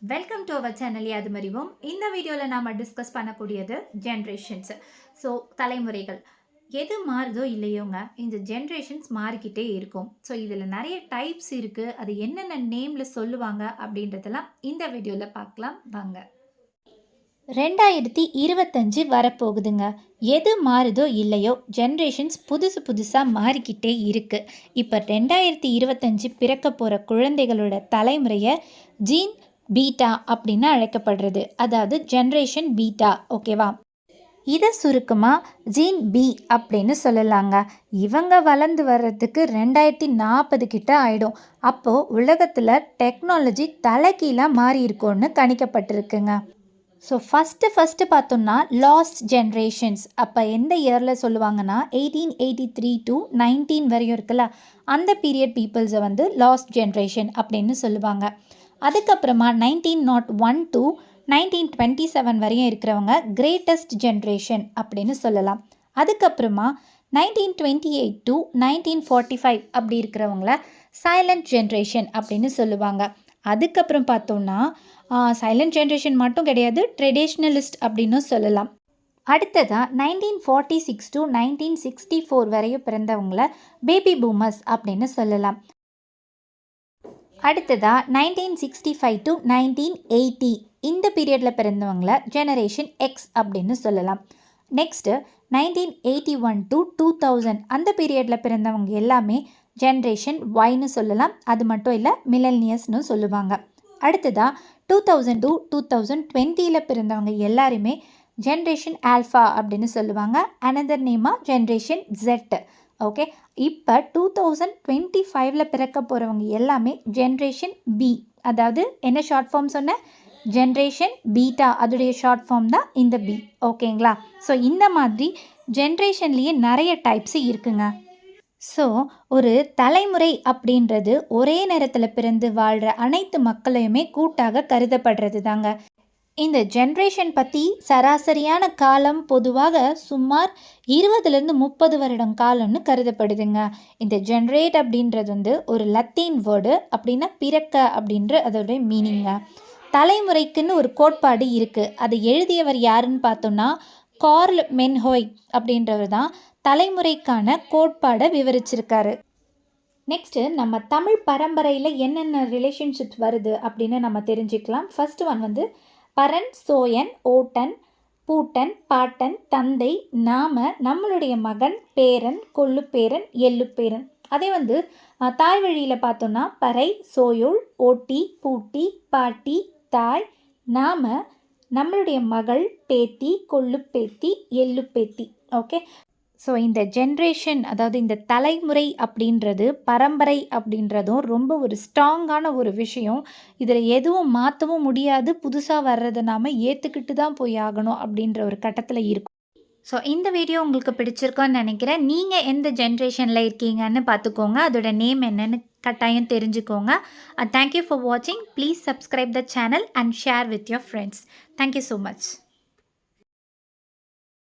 Welcome to our channel Yaadhumarivom. இந்த வீடியோவில் நாம் டிஸ்கஸ் பண்ணக்கூடியது ஜென்ரேஷன்ஸ். ஸோ தலைமுறைகள் எது மாறுதோ இல்லையோங்க, இந்த ஜென்ரேஷன்ஸ் மாறிக்கிட்டே இருக்கும். ஸோ இதில் நிறைய டைப்ஸ் இருக்குது. அது என்னென்ன நேமில் சொல்லுவாங்க அப்படின்றதெல்லாம் இந்த வீடியோவில் பார்க்கலாம் வாங்க. 2025 வரப்போகுதுங்க. எது மாறுதோ இல்லையோ ஜென்ரேஷன்ஸ் புதுசாக மாறிக்கிட்டே இருக்குது. இப்போ 2025 பிறக்க போகிற குழந்தைகளோட தலைமுறையை ஜீன் பீட்டா அப்படின்னு அழைக்கப்படுறது. அதாவது ஜென்ரேஷன் பீட்டா. ஓகேவா? இதை சுருக்கமாக ஜீன் பி அப்படின்னு சொல்லலாங்க. இவங்க வளர்ந்து வர்றதுக்கு 2040 கிட்ட ஆகிடும். அப்போது உலகத்தில் டெக்னாலஜி தலைகீழாக மாறி இருக்கும்னு கணிக்கப்பட்டிருக்குங்க. ஸோ ஃபஸ்ட்டு பார்த்தோம்னா லாஸ்ட் ஜென்ரேஷன்ஸ். அப்போ எந்த இயரில் சொல்லுவாங்கன்னா 1883 to 19 வரையும் இருக்குல்ல, அந்த பீரியட் பீப்புள்ஸை வந்து லாஸ்ட் ஜென்ரேஷன் அப்படின்னு சொல்லுவாங்க. அதுக்கப்புறமா 1901 to 1927 வரையும் இருக்கிறவங்க கிரேட்டஸ்ட் ஜென்ரேஷன் அப்படின்னு சொல்லலாம். அதுக்கப்புறமா 1928 to 1945 அப்படி இருக்கிறவங்கள சைலண்ட் ஜென்ரேஷன் அப்படின்னு சொல்லுவாங்க. அதுக்கப்புறம் பார்த்தோம்னா சைலண்ட் ஜென்ரேஷன் மட்டும் கிடையாது, ட்ரெடிஷ்னலிஸ்ட் அப்படின்னு சொல்லலாம். அடுத்ததாக 1946 to 1964 வரையும் பிறந்தவங்கள பேபி பூமர்ஸ் அப்படின்னு சொல்லலாம். அடுத்ததாக 1965 to 1980 இந்த பீரியடில் பிறந்தவங்கள ஜெனரேஷன் எக்ஸ் அப்படின்னு சொல்லலாம். நெக்ஸ்ட்டு 1981 to 2000 அந்த பீரியடில் பிறந்தவங்க எல்லாமே ஜென்ரேஷன் ஒய்னு சொல்லலாம். அது மட்டும் இல்லை, மில்லனியர்ஸ்னு சொல்லுவாங்க. அடுத்ததாக 2000 to 2020 பிறந்தவங்க எல்லாருமே ஜென்ரேஷன் ஆல்ஃபா அப்படின்னு சொல்லுவாங்க. அனதர் நேமாக ஜென்ரேஷன் ஜெட். ஓகே, இப்போ 2025 பிறக்க போகிறவங்க எல்லாமே ஜென்ரேஷன் பி. அதாவது என்ன ஷார்ட் ஃபார்ம் சொன்ன? Generation beta. அதோடைய ஷார்ட் ஃபார்ம் தான் இந்த பி. ஓகேங்களா? ஸோ இந்த மாதிரி ஜென்ரேஷன்லேயே நிறைய டைப்ஸு இருக்குங்க. ஸோ ஒரு தலைமுறை அப்படின்றது ஒரே நேரத்தில் பிறந்து வாழ்கிற அனைத்து மக்களையுமே கூட்டாக கருதப்படுறது தாங்க. இந்த ஜென்ரேஷன் பற்றி சராசரியான காலம் பொதுவாக சுமார் 20 to 30 வருடம் காலம்னு கருதப்படுதுங்க. இந்த ஜென்ரேட் அப்படின்றது வந்து ஒரு லத்தீன் வேர்டு. அப்படின்னா பிறக்க அப்படின்ற அதோடைய மீனிங்க. தலைமுறைக்குன்னு ஒரு கோட்பாடு இருக்குது. அதை எழுதியவர் யாருன்னு பார்த்தோம்னா கார்ல் மென்ஹோய் அப்படின்றவர் தான் தலைமுறைக்கான கோட்பாடை விவரிச்சிருக்காரு. நெக்ஸ்ட்டு நம்ம தமிழ் பரம்பரையில் என்னென்ன ரிலேஷன்ஷிப்ஸ் வருது அப்படின்னு நம்ம தெரிஞ்சுக்கலாம். ஃபர்ஸ்ட் ஒன் வந்து பரன், சோயன், ஓட்டன், பூட்டன், பாட்டன், தந்தை, நாம, நம்மளுடைய மகன், பேரன், கொள்ளுப்பேரன், எள்ளுப்பேரன். அதே வந்து தாய் வழியில் பார்த்தோன்னா பறை, சோயோள், ஓட்டி, பூட்டி, பாட்டி, தாய், நாம, நம்மளுடைய மகள், பேத்தி, கொள்ளுப்பேத்தி, எள்ளுப்பேத்தி. ஓகே, ஸோ இந்த ஜென்ரேஷன் அதாவது இந்த தலைமுறை அப்படின்றது பரம்பரை அப்படின்றதும் ரொம்ப ஒரு ஸ்ட்ராங்கான ஒரு விஷயம். இதில் எதுவும் மாற்றவும் முடியாது. புதுசாக வர்றதை நாம் ஏற்றுக்கிட்டு தான் போய் ஆகணும் அப்படின்ற ஒரு கட்டத்தில் இருக்கும். ஸோ இந்த வீடியோ உங்களுக்கு பிடிச்சிருக்கோன்னு நினைக்கிறேன். நீங்கள் எந்த ஜென்ரேஷனில் இருக்கீங்கன்னு பார்த்துக்கோங்க. அதோட நேம் என்னன்னு கட்டாயம் தெரிஞ்சுக்கோங்க. தேங்க்யூ ஃபார் வாட்சிங். Please subscribe the channel and share with your friends. Thank you so much.